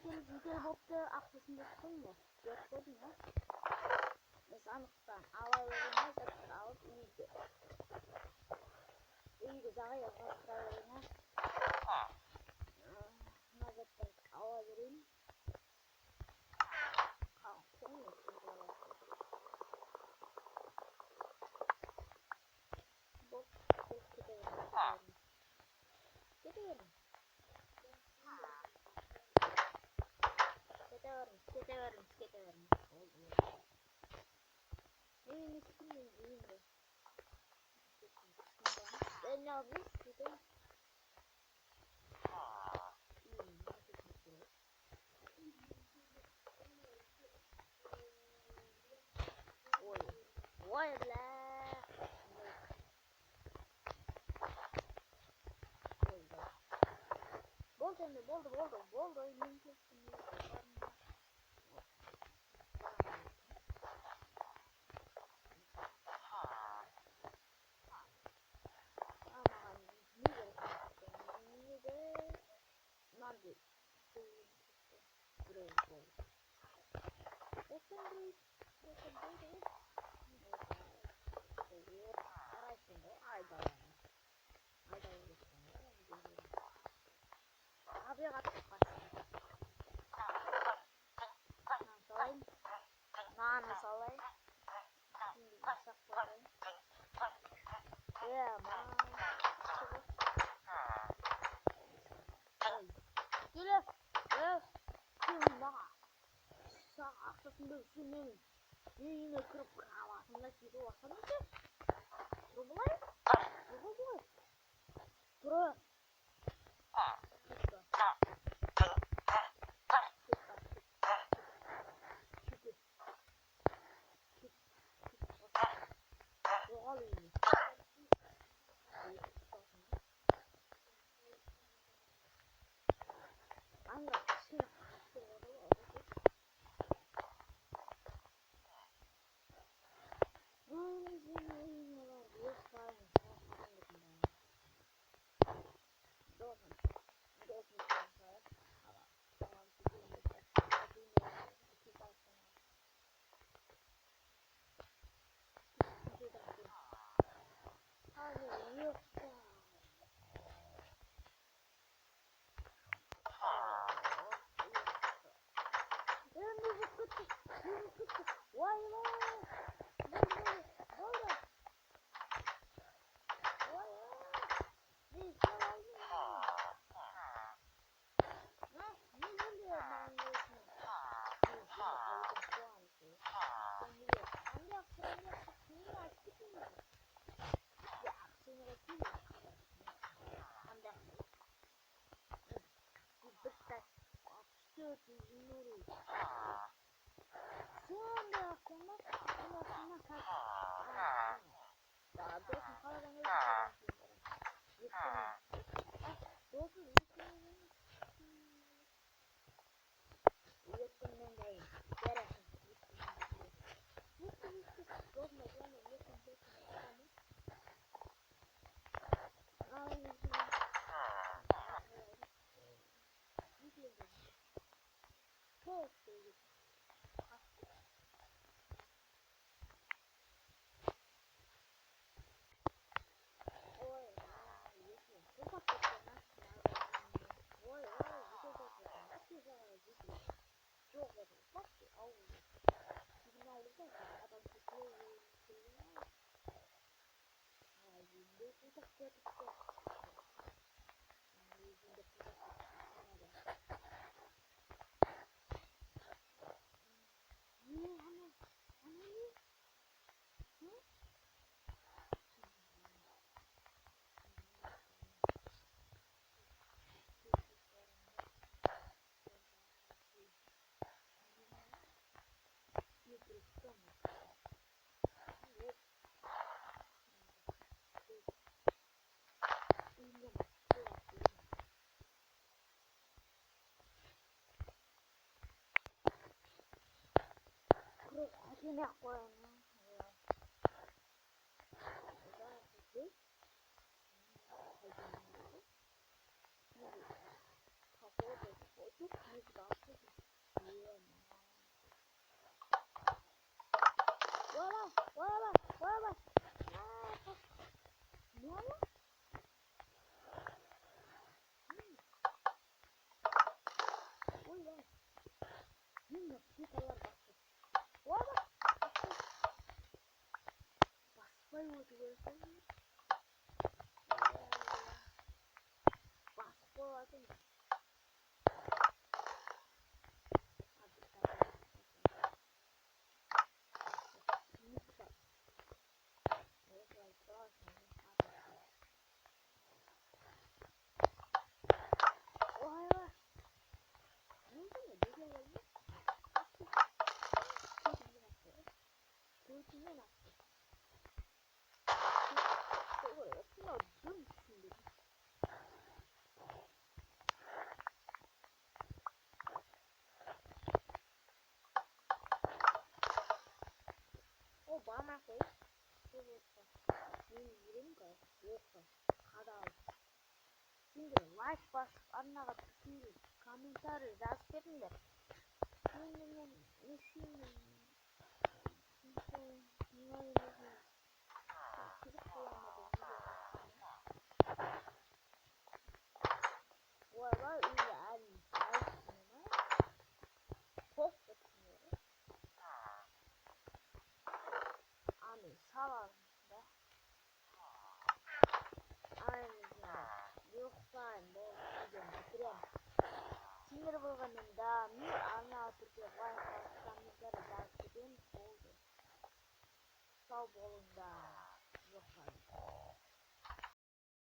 Mikkel bopte achter seconde. Dat goed niet, hè? Dat is anders staan. Alle dingen dat trouwens niet. Ieder zou je wat trouwens. Maar dat is alle erin. Oh, zo is het wel. Bop, Skitteren. Nee, niet vrienden. En nou wist je het. Voilà. Bolde. Ja, man. Jullie, dat is een beetje nu. Nu een krop gaan, omdat je door wat niet is. Probleem? Terug. Ini aku yang Basıp koyalım. Bana koy. Şimdi like basıp anlağa tıklayıp komentarı yazıp verin. Benim işim bu arada öyle post etmiyorum. Hani salam da. Aynı yoksa ben bitirem. Sinir bulganımda bir anlatırken like basıp komentarı yazıp verin oldu. Sağ olun da.